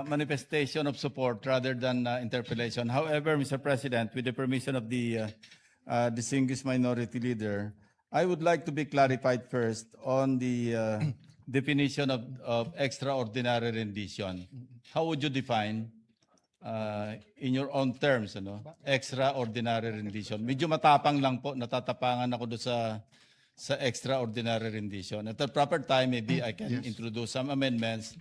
manifestation of support rather than interpellation. However, Mr. President, with the permission of the distinguished minority leader, I would like to be clarified first on the definition of extraordinary rendition. How would you define in your own terms, extraordinary rendition? Medyo matapang lang po, natatapangan ako doon sa extraordinary rendition. At the proper time, maybe I can introduce some amendments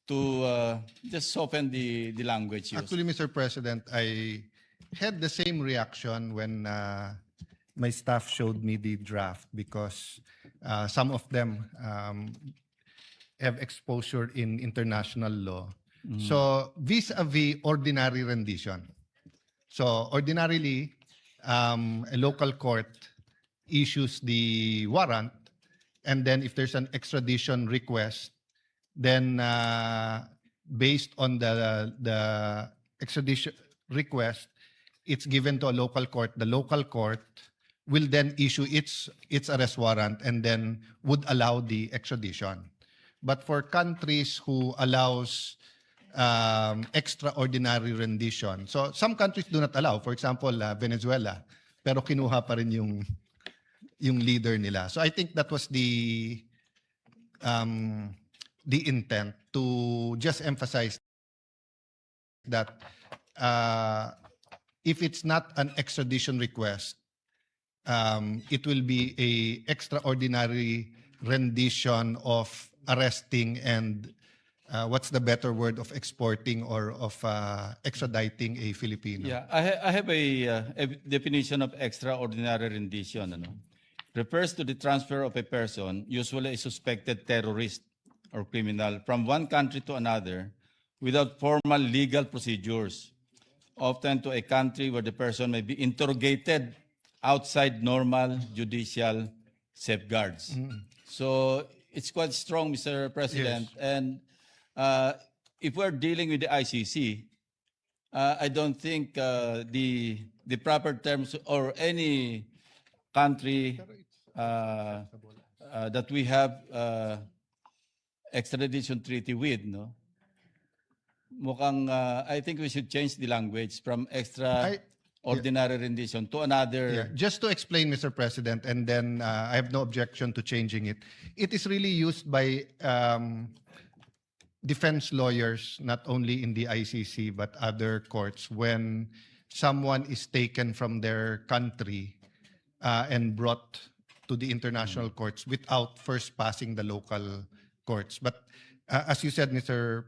to just soften the language used. Actually, Mr. President, I had the same reaction when my staff showed me the draft because some of them have exposure in international law. So vis-a-vis ordinary rendition. So ordinarily, a local court issues the warrant, and then if there's an extradition request, then based on the extradition request, it's given to a local court. The local court will then issue its arrest warrant and then would allow the extradition. But for countries who allows extraordinary rendition, so some countries do not allow, for example, Venezuela, pero kinuha pa rin yung leader nila. So I think that was the intent to just emphasize that if it's not an extradition request, it will be a extraordinary rendition of arresting and what's the better word of exporting or of extraditing a Filipino? Yeah, I have a definition of extraordinary rendition. Refers to the transfer of a person, usually a suspected terrorist or criminal, from one country to another without formal legal procedures, often to a country where the person may be interrogated outside normal judicial safeguards. So it's quite strong, Mr. President. Yes. And if we're dealing with the ICC, I don't think the proper terms or any country that we have extradition treaty with, mukhang I think we should change the language from extraordinary rendition to another. Yeah. Just to explain, Mr. President, and then I have no objection to changing it. It is really used by defense lawyers, not only in the ICC but other courts, when someone is taken from their country and brought to the international courts without first passing the local courts. But as you said, Mr.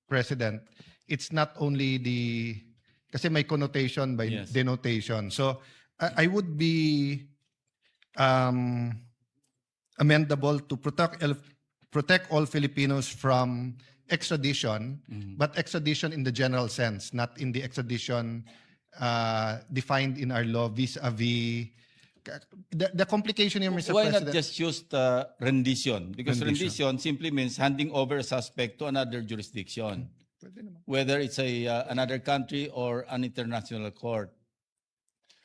President, it's not only kasi may connotation by denotation. So I would be amendable to protect all Filipinos from extradition, but extradition in the general sense, not in the extradition defined in our law vis-a-vis. The complication here, Mr. Why President. not just use the rendition? Because rendition simply means handing over a suspect to another jurisdiction, whether it's another country or an international court.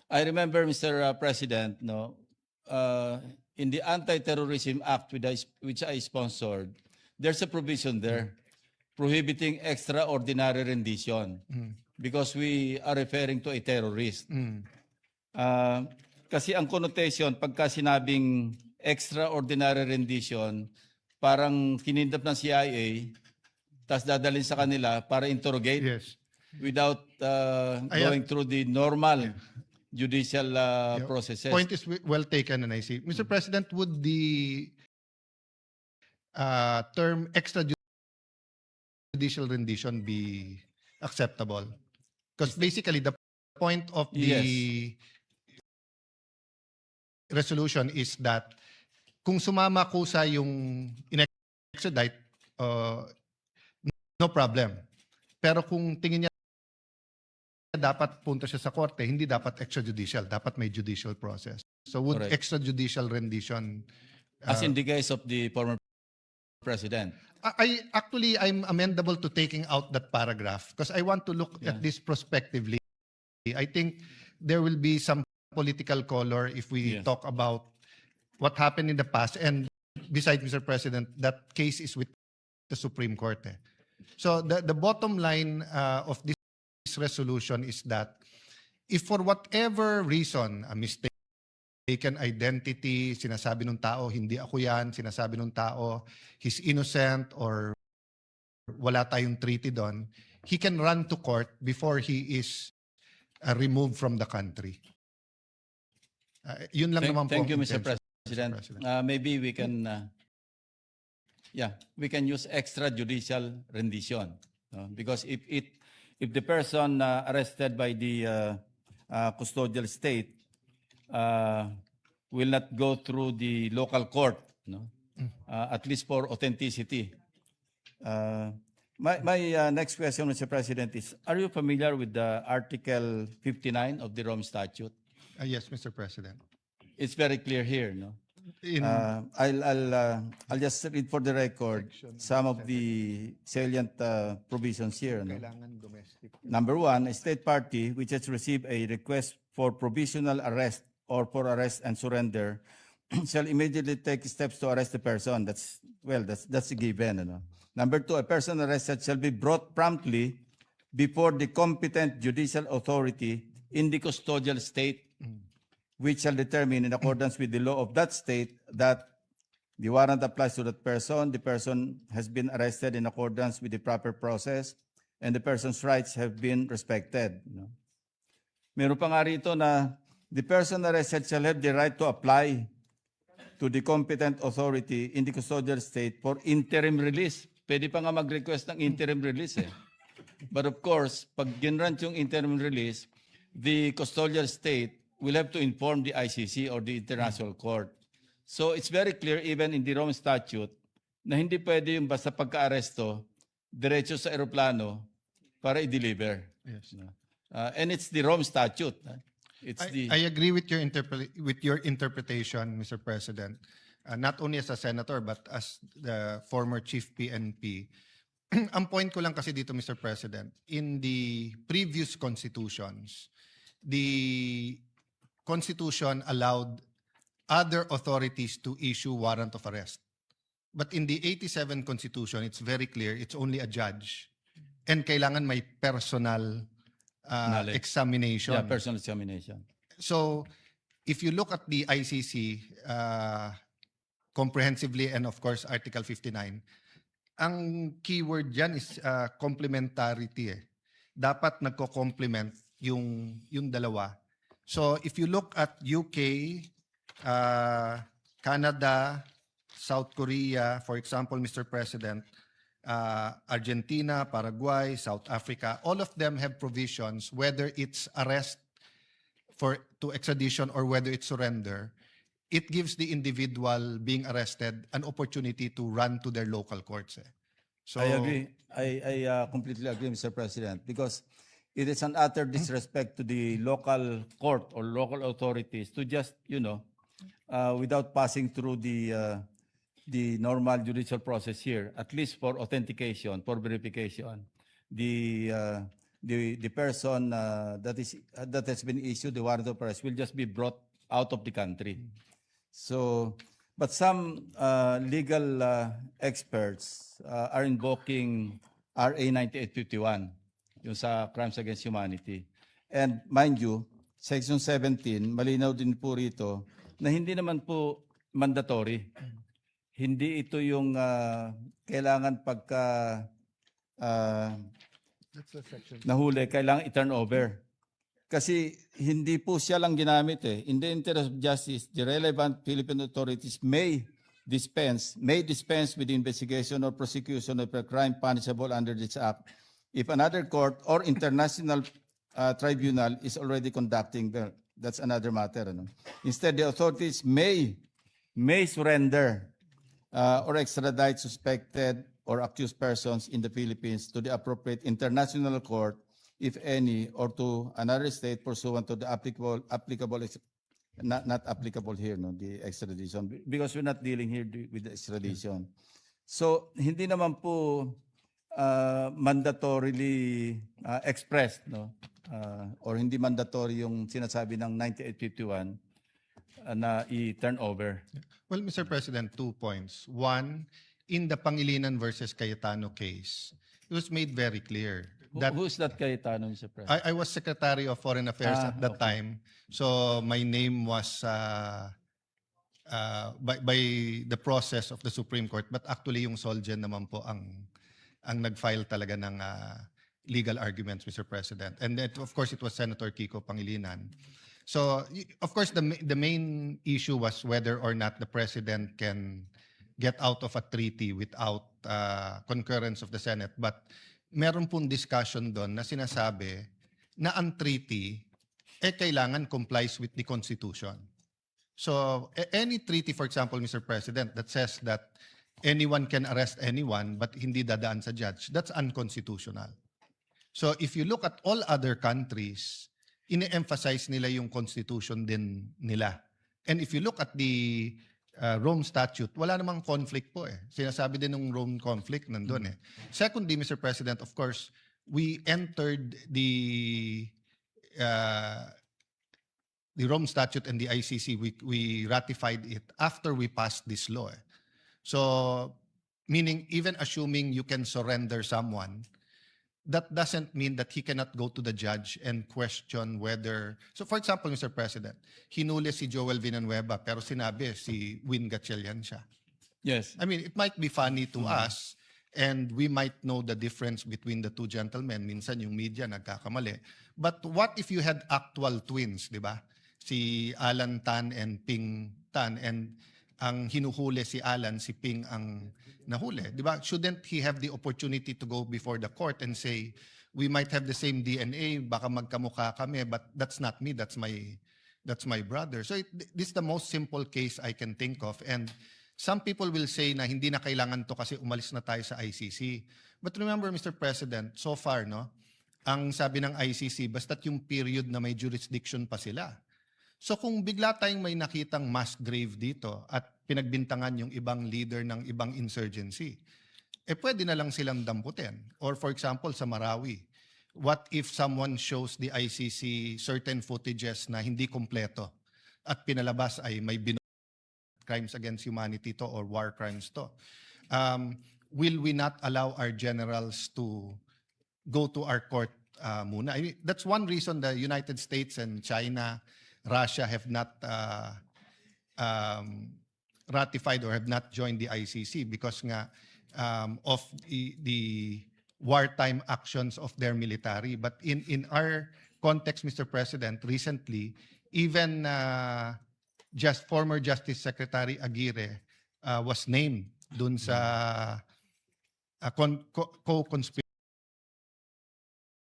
I remember, Mr. President, in the Anti-Terrorism Act, which I sponsored, there's a provision there prohibiting extraordinary rendition because we are referring to a terrorist. Kasi ang connotation, pagka sinabing extraordinary rendition, parang kinindap ng CIA, tas dadalhin sa kanila para interrogate without going through the normal judicial processes. Point is well taken, and I see. Mr. President, would the term extrajudicial rendition be acceptable? Because basically the point of the resolution is that kung sumama kusa yung in-extradite, no problem. Pero kung tingin niya dapat punta siya sa korte, hindi dapat extrajudicial, dapat may judicial process. So would extrajudicial rendition... as in the case of the former president? I'm amendable to taking out that paragraph because I want to look at this prospectively. I think there will be some political color if we talk about what happened in the past. And besides, Mr. President, that case is with the Supreme Court. So the bottom line of this resolution is that if for whatever reason, a mistaken identity, sinasabi ng tao, hindi ako yan, sinasabi ng tao, he's innocent or wala tayong treaty doon, he can run to court before he is removed from the country. Yun lang naman po. Thank you, ang Mr. intention, President. President. Maybe we can, we can use extrajudicial rendition, no? Because if the person arrested by the custodial state will not go through the local court, no? At least for authenticity. My next question, Mr. President, is: are you familiar with the Article 59 of the Rome Statute? Yes, Mr. President. It's very clear here, no? In, I'll just read for the record some of the salient provisions here. No? kailangan domestic. Number one, a state party which has received a request for provisional arrest or for arrest and surrender shall immediately take steps to arrest the person. That's a given. No? Number two, a person arrested shall be brought promptly before the competent judicial authority in the custodial state, which shall determine in accordance with the law of that state that the warrant applies to that person, the person has been arrested in accordance with the proper process, and the person's rights have been respected. No? Meron pa nga rito na the person arrested shall have the right to apply to the competent authority in the custodial state for interim release. Pwede pa nga mag-request ng interim release eh. But of course, pag ginrant yung interim release, the custodial state will have to inform the ICC or the International Court. So it's very clear even in the Rome Statute na hindi pwede yung basta pagka-aresto, diretso sa aeroplano para i-deliver. Yes. And it's the Rome Statute. I agree with your interpretation, Mr. President. Not only as a senator but as the former chief PNP. Ang point ko lang kasi dito, Mr. President, in the previous constitutions, the Constitution allowed other authorities to issue warrant of arrest. But in the 87 Constitution, it's very clear, it's only a judge. And kailangan may personal Knowledge. examination. Yeah, personal examination. So, if you look at the ICC comprehensively and of course Article 59, ang keyword dyan is complementarity eh. Dapat nagko-complement yung dalawa. So if you look at UK, Canada, South Korea, for example, Mr. President, Argentina, Paraguay, South Africa, all of them have provisions, whether it's arrest to extradition or whether it's surrender, it gives the individual being arrested an opportunity to run to their local courts. So I agree. I completely agree, Mr. President, because it is an utter disrespect to the local court or local authorities to just, without passing through the normal judicial process here, at least for authentication, for verification, the person that has been issued the warrant of arrest will just be brought out of the country. So, but some legal experts are invoking RA 9851, yung sa Crimes Against Humanity. And mind you, Section 17, malinaw din po rito na hindi naman po mandatory. Hindi ito yung kailangan pagka nahuli, kailangan i-turn over. Kasi hindi po siya lang ginamit eh. In the interest of justice, the relevant Philippine authorities may dispense with the investigation or prosecution of a crime punishable under this act if another court or international tribunal is already conducting the, that's another matter. Ano? Instead, the authorities may surrender or extradite suspected or accused persons in the Philippines to the appropriate international court, if any, or to another state pursuant to the applicable not applicable here, no, the extradition, because we're not dealing here with the extradition. So hindi naman po mandatorily expressed, no, or hindi mandatory yung sinasabi ng 9851 na i-turn over. Well, Mr. President, 2 points. One, in the Pangilinan versus Cayetano case, it was made very clear Who- that Who's that Cayetano, Mr. President? I was Secretary of Foreign Affairs Ah, at that okay. time. So my name was by the process of the Supreme Court, but actually yung Solgen naman po ang nag-file talaga ng legal arguments, Mr. President. And of course, it was Senator Kiko Pangilinan. So, of course, the main issue was whether or not the President can get out of a treaty without concurrence of the Senate. But meron pong discussion doon na sinasabi na ang treaty kailangan complies with the Constitution. So any treaty, for example, Mr. President, that says that anyone can arrest anyone but hindi dadaan sa judge, that's unconstitutional. So if you look at all other countries, ine-emphasize nila yung constitution din nila. And if you look at the Rome Statute, wala namang conflict po eh. Sinasabi din ng Rome conflict nandun eh. Secondly, Mr. President, of course, we entered the Rome Statute and the ICC, we ratified it after we passed this law. Eh. So, meaning even assuming you can surrender someone, that doesn't mean that he cannot go to the judge and question whether... So for example, Mr. President, hinuli si Joel Villanueva pero sinabi si Win Gatchalian siya. Yes. I mean, it might be funny to us and we might know the difference between the two gentlemen. Minsan yung media nagkakamali. But what if you had actual twins, di ba? Si Alan Tan and Ping Tan, and ang hinuhuli si Alan, si Ping ang nahuli. Di ba? Shouldn't he have the opportunity to go before the court and say, we might have the same DNA, baka magkamukha kami, but that's not me, that's my brother. So this is the most simple case I can think of. And some people will say na hindi na kailangan to kasi umalis na tayo sa ICC. But remember, Mr. President, so far, no, ang sabi ng ICC, basta't yung period na may jurisdiction pa sila. So kung bigla tayong may nakitang mass grave dito at pinagbintangan yung ibang leader ng ibang insurgency, pwede na lang silang damputin. Or for example, sa Marawi, what if someone shows the ICC certain footages na hindi kompleto at pinalabas ay may crimes against humanity to or war crimes to? Will we not allow our generals to go to our court muna? I mean, that's one reason the United States and China, Russia have not ratified or have not joined the ICC because nga of the wartime actions of their military. But in our context, Mr. President, recently, even just former Justice Secretary Aguirre was named dun sa co-conspirator